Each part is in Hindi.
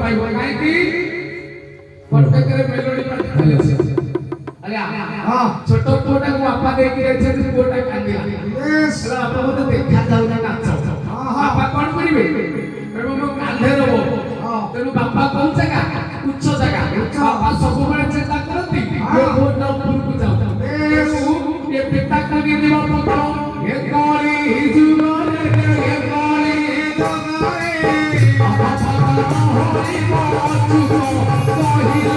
पाइबो काहे कि प्रत्येक मेलोडी पार्टी चले अरे हां छोट पुओटा को बापा दे के रहছে যে পুओटा কান্দিলা यस बापा को देखा जाउ ना नाच बापा कोन करिवे कहबो मो कांधे रहो तेनु बापा कोन जगह उच्च जगह बापा सब बेले चिंता करती ये पुओटा ऊपर को जाउ यस ये पिता को दे दिबा पुत्र ये काली जुगारे ये काली जुगारे बाबा बाबा होई बाचु कहिले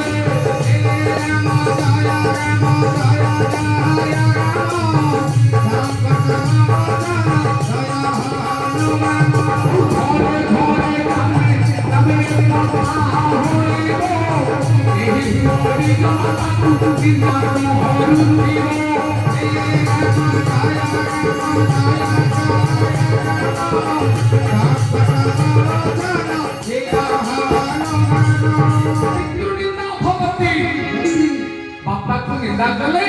बापा को निंदा कले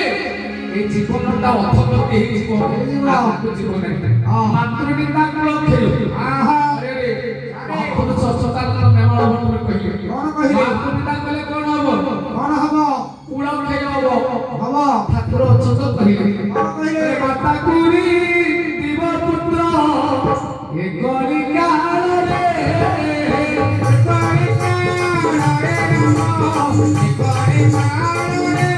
ए जीवनटा अथगति हे जीवन आपको जीवन है मातृ निंदा को खेल आहा अरे रे बहुत स्वच्छता मेमण भन कहियो कोन कहियो मातृ निंदा कले कोन हबो उड़ा खेल हबो ठाकुर अछत कहियो कोन कहियो माता कुरी दिव पुत्र ए गरी काल रे गरी काल रे नमो गरी काल रे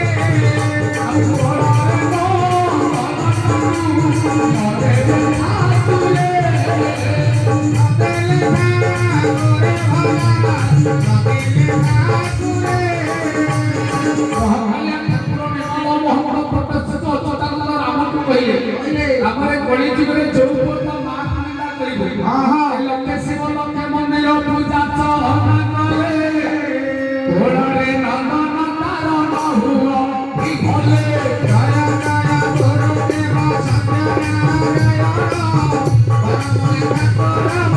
हमारे गली जीवन जो पूर्ण मां निंदा करिबो हां हां लक्ष्य शिव लक्ष्य मंदिर पूजा चहना करे ओड़े नंदन तारण हुआ ई भले गाया गाया तोर देवा सत्य परमले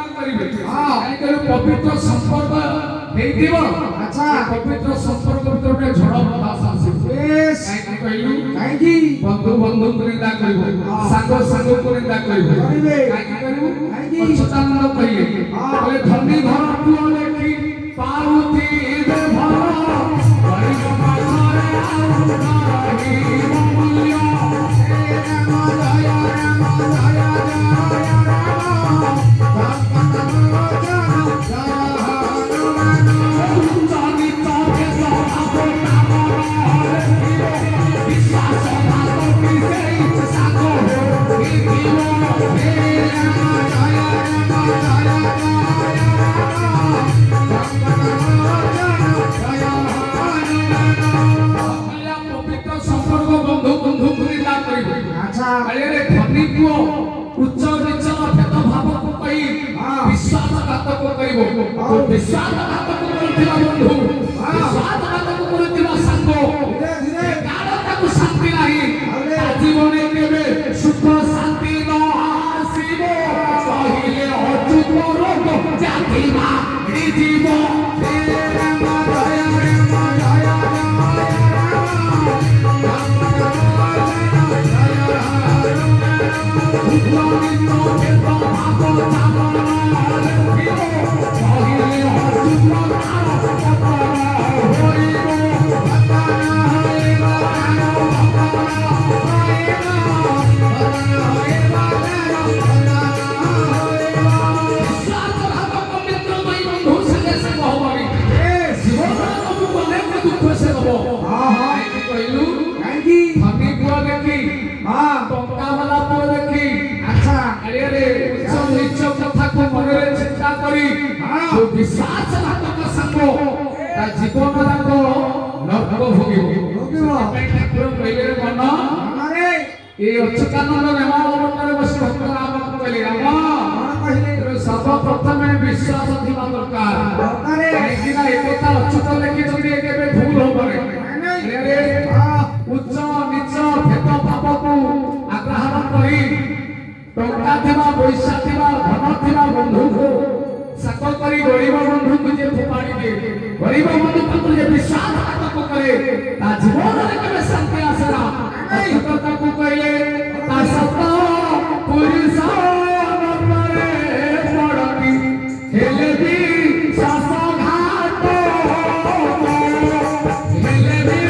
ठाकुर पवित्र संपर्क हेतिब अच्छा पवित्र संपर्क भितर झड़ बतास आसी काई कहलु काई की बंधु बंधु को निंदा करिवो संग संग को निंदा करिवो काई करिवो काई की सच्चानंद कहिए बोले धनी घर पुओ लेखी पाउती दे भर गरीब माथरे आउतारी मूल्य हे राम दया उच्च नीच भेद भाव को कही विश्वासघातक करिवो विश्वासघातक करथिला बंधु विश्वासघातक करथिला संग धीरे धीरे कालता को शांति नाही जीवन केबे सुख शांति न आसीबो कहिले अचुत रोग जाति मा जीव हे राम दया विश्वासघातक संग जीवन जाक नरक भोगिबो ठाकुर कहले मन अरे ए अच्युतानंद नेमाल अवतार बसी भक्त राम को कहले राम कहले सर्वप्रथम विश्वास थिबा दरकार अरे एकिना एकता अच्युत लेखि जदि केबे भूल होबरे अरे उच्च नीच भेद भाव को आग्रहण करी टंका थिबा पैसा थिबा धन थिबा बंधु को सको करी गरीब बंधु को जे फुपाड़ी दे गरीब बंधु को जे विश्वासघातक करे ता जीवन रे केबे शांति आसेना सतता को कहले ता सत पुरुष नरे पड़ती हेले भी शासघात हेले भी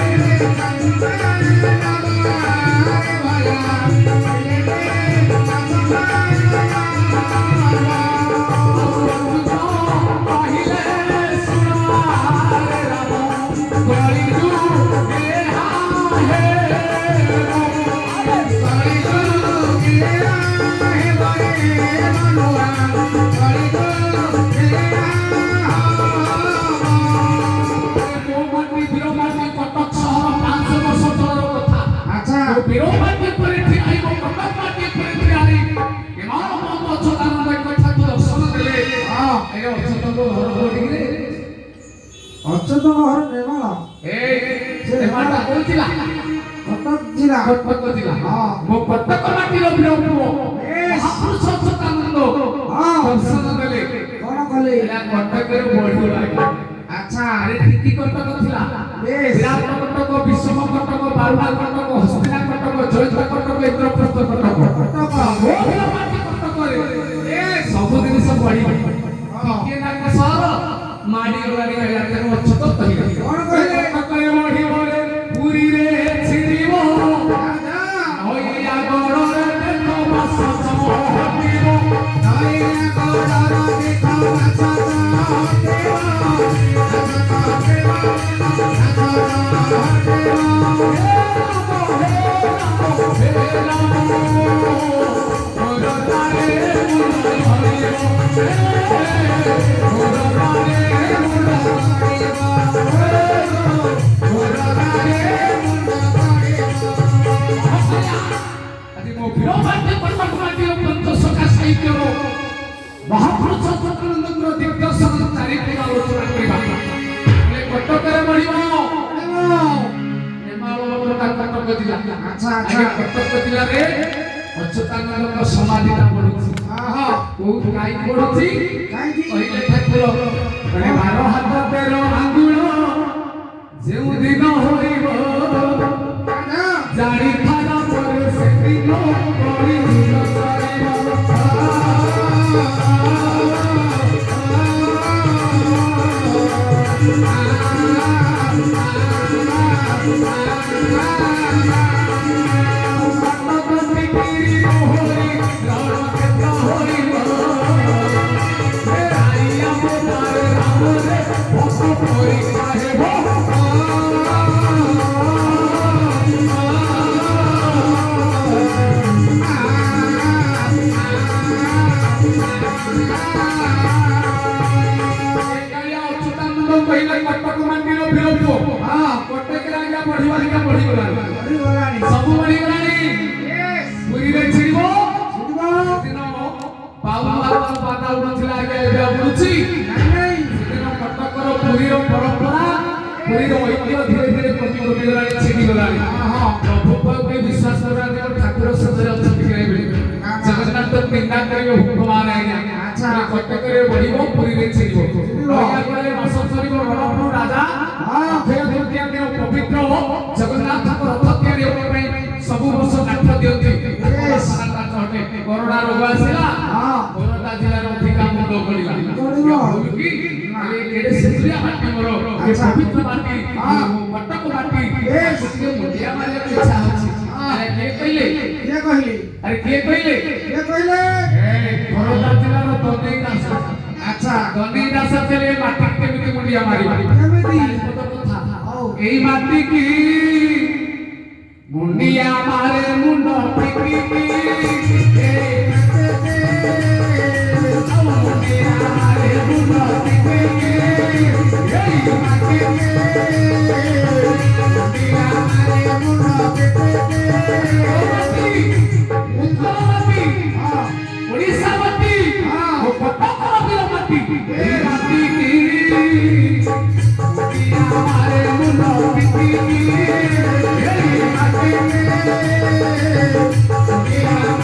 Yeah.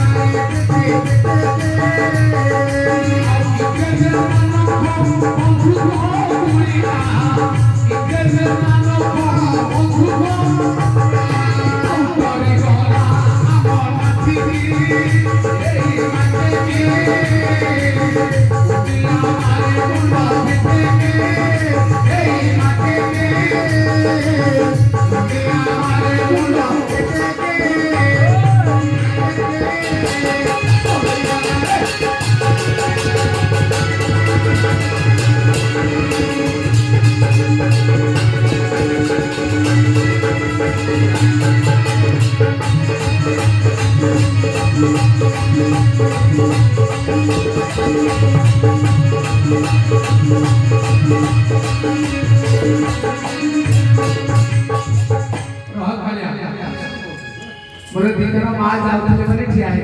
मोर दिकर मां जाउथले माने ठिया है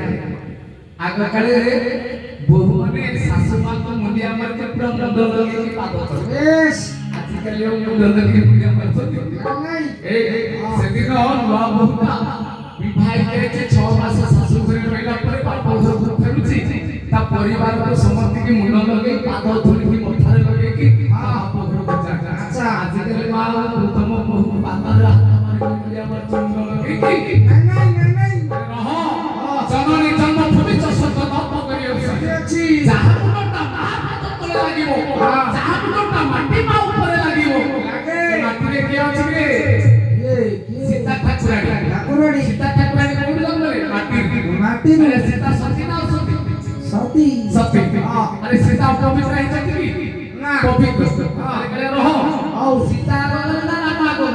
आग काले बहु माने सासु मां को मुंडिया मार के पूरा मुंड लगे की पाद कर यस आज कल यो मुंड लगे की मुंडिया मार तो नहीं ए सेदिन नुआ बहुता विवाह के 6 मास सासु घरे रहला परे बाप घर को फेरुची ता परिवार को समस्त की मुंड लगे पाद धुली की मथारे लगे की बाप घर को जा अच्छा आज कल मां तुम बहु पाद रे हाथ मार के मुंडिया मार मुंड लगे की जननी जन्म भूमि सत नप करियछि जाहा गुणटा तले लागिवो जाहा गुणटा माटी मा ऊपर लागिवो लागे माटी रे के अछि रे ये सीता ठाकुराणी सीता ठाकुराणी कोन जंगले माटी रे सीता सती ना सती सती अरे सीता पवित्र है छथि ना पवित्र अरे कले रहो औ सीता आगो ना नाम आगो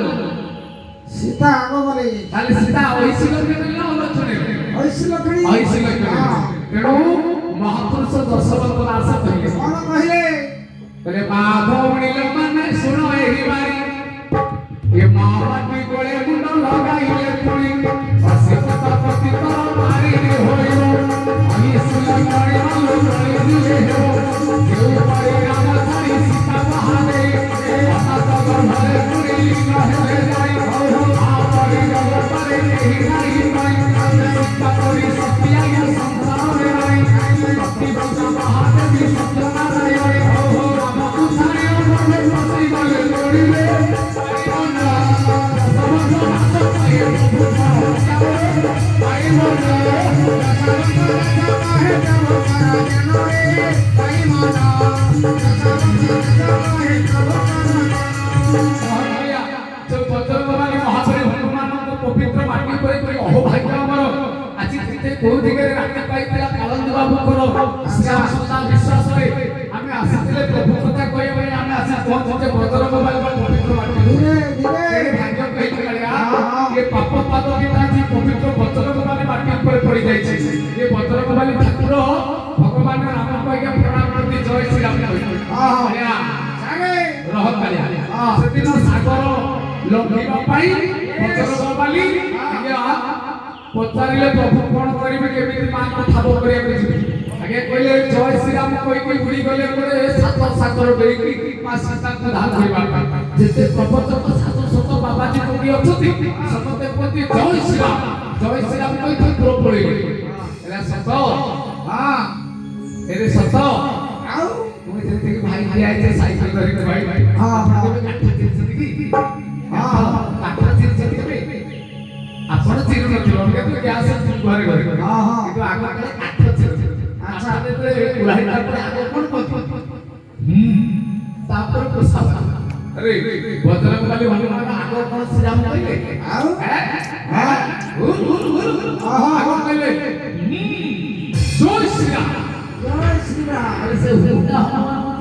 सीता आगो बोले खाली सीता ओइसी करके ना लक्षण ऐसी लखणी तेणु महापुरुष दशरथ आशा कहले कौन कहले माधव मिल माने सुनो एही बारी ये माटी गोळे मुंड लगाइले पुणी असित पति तो मारी रे होइलो आई सुला मारी आलो मारी दिले हो केउ पाई राम सारी सीता बहाने अनत गंधरे पुरी कहले जाई हो आ पारी जग पारे एही नाही पाई परी सत्या या संसार रे भक्ति बंसा महादेवी सत्यनारायण हो राम कुसारी मन पसी गले लोड़ी रे पाइना समझ पाए मोना है जब करा रे पाई मोना जो बजरंगबली महाबली हनुमान को पवित्र माटी पर अहो भाग्य हमर कोउ दिगरे राखे पाइतला कालंद बाबू करो श्याम सुंदर विश्वास रे हमें आसीले प्रभु कथा कोइ बे हमें आसी पहुंचे बजरंग बाबू पवित्र माटी धीरे धीरे भाग्य कहि गलिया ये पाप पाद की ताजी पवित्र बजरंग बाबू माटी पर पड़ी जाय छै ये बजरंग बाबू ठाकुर भगवान राम को के प्रणाम करती जय श्री राम हां सागे रह कलिया सेदिन सागर लंघिबा पाई बजरंग बाबू पचारिले प्रभु कोन करिबे केमिति मान को ठाबो करिया के आगे कहले जय श्री राम कोइ कोइ बुडी गले परे सात सागर बेकी मा सीता को धान होइबा जेते प्रपंच को सात सत बाबाजी कोइ अछथि समते प्रति जय श्री राम कोइ तो प्रो पड़े एला सत हां एरे सत आउ तुम जेते कि भाई भाई आइते साइकिल धरि के भाई हां काठ चिरछति की हां काठ चिरछति के आपण चिरु नथिलो के तो गैस घरे घरे हां हां किंतु आगो काठ चिरछति अच्छा ते गुलाही तापर आगो कोन कोन तापर प्रसाद अरे बजरंगबली हनुमान आगो कोन श्री राम कहले आउ हां आगो कहले जय श्री राम अरे से हुना हनुमान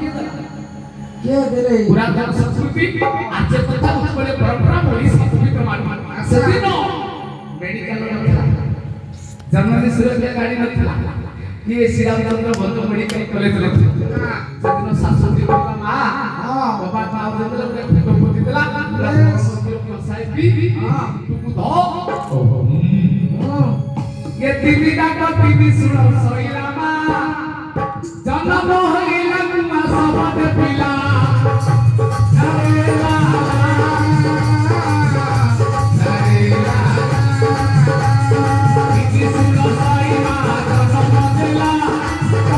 के देले पुरातन संस्कृति आज कथा उत्पले परंपरा बोली संस्कृति मान सेदिनो मेडिकल नथला जनरल सुरक्षा गाड़ी नथला ये श्री रामचंद्र बंधु मेडिकल कॉलेज रे सेदिनो शासुती बोला मा हां बाबा पाव देला फोटो पोती देला साहेब भी तू धो ये टीवी डाका टीवी सुनो सोइलामा जन्म होइला मा सबद पिला नरेला नरेला टीवी सुनो सोइला जन्म देला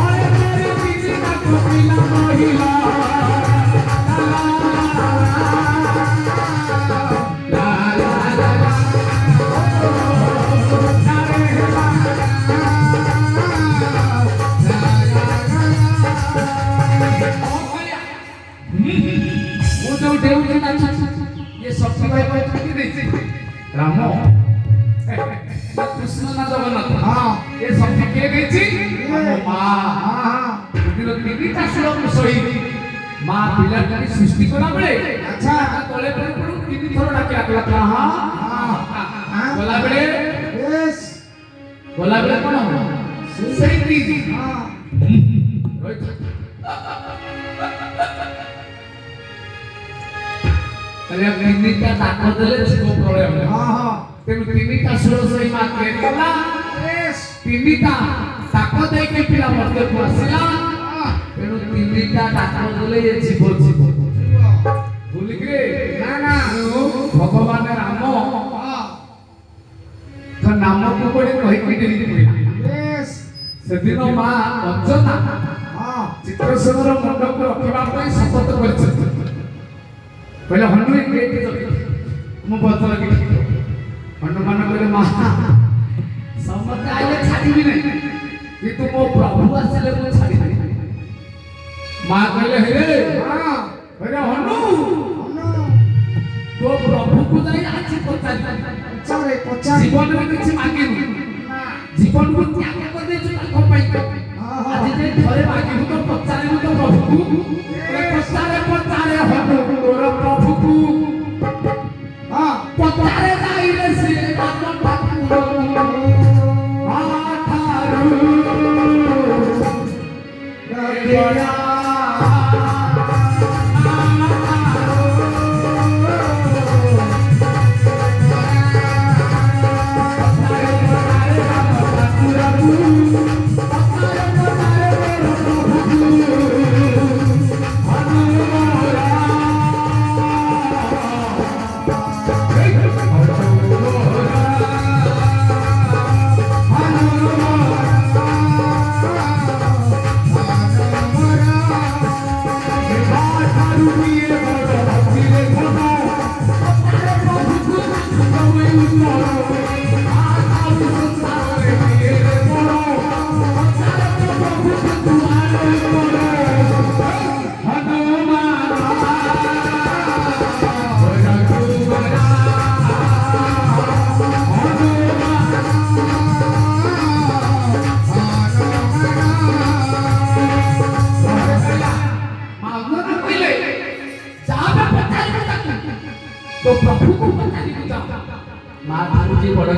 ओए मेरे टीवी डाका पिला मोहिला ये शक्ति भाई को छुट्टी देती राम कृष्ण ना जगन्नाथ हां ये शक्ति के देती मां हां दिलो तीन ता श्लोक सही मां पिला की सृष्टि करा बेले अच्छा तले पर तीन थोर डाकिला हां हां बोला बेले यस बोला बेले कोन ସେଇ ତିନି ହଁ ତାହେଲେ ତିନିଟା ଡାକ ଦେଲେ ଶିବ ପ୍ରଳୟ ହେଲା। ହଁ ତେଣୁ ତିନିଟା ସୁର ସେଇ ମା ତିଆରି କଲା। ବେଶ ତିନିଟା ଡାକ ଦେଇକି ପିଲା ମଧ୍ୟକୁ ଆସିଲା। ତେଣୁ ତିନିଟା ଡାକ ଦେଲେ ଏ ଜୀବ ଜୀବ ଭୁଲିକିରେ ନା ନା ଭଗବାନ ରାମ ହଁ ତ ନାମକୁ ଗୋଟେ କହିକି ଡେଲି ପଡ଼ିଲା। ବେଶ ସେଦିନ ମା ଅଞ୍ଜନା ହଁ ଚିତ୍ରସେନର ମୁଣ୍ଡକୁ ରଖିବା ପାଇଁ ଶପଥ କରିଛନ୍ତି। କହିଲେ ହନୁମାନ ଏଇଠି ଜଗି ମୁଁ ବଦଳ କିଛି ହନୁମାନ କହିଲେ ମା ସମସ୍ତେ ଆଇଲେ ଛାଡ଼ିବି ନାହିଁ କିନ୍ତୁ ମୋ ପ୍ରଭୁ ଆସିଲେ ମୁଁ ଛାଡ଼ିବି। ମା କହିଲେ ହେ ହଁ ହନୁ ହନୁ ତୋ ପ୍ରଭୁକୁ ଯାଇ ଆଜି ପଚାରି ପଚାରେ ଜୀବନରେ କିଛି ମାଗିନୁ ନା ଜୀବନକୁ ତ୍ୟାଗ କରିଦେଇଛୁ ତାଙ୍କ ପାଇଁ ଆଜି ଯାଇ ଥରେ ମାଗିବୁ ତ ପଚାରିବୁ ତ ପ୍ରଭୁକୁ ପଚାରେ ପଚାରେ ହନୁ ତୋର ପ୍ରଭୁକୁ ହଁ ପଚାରେ ଯାଇରେ ସିଏ ତାଙ୍କ ଠାକୁର ମାଠାରୁ ରଖିଲା तो प्रभु को पता नहीं मा ठाकुर जी बड़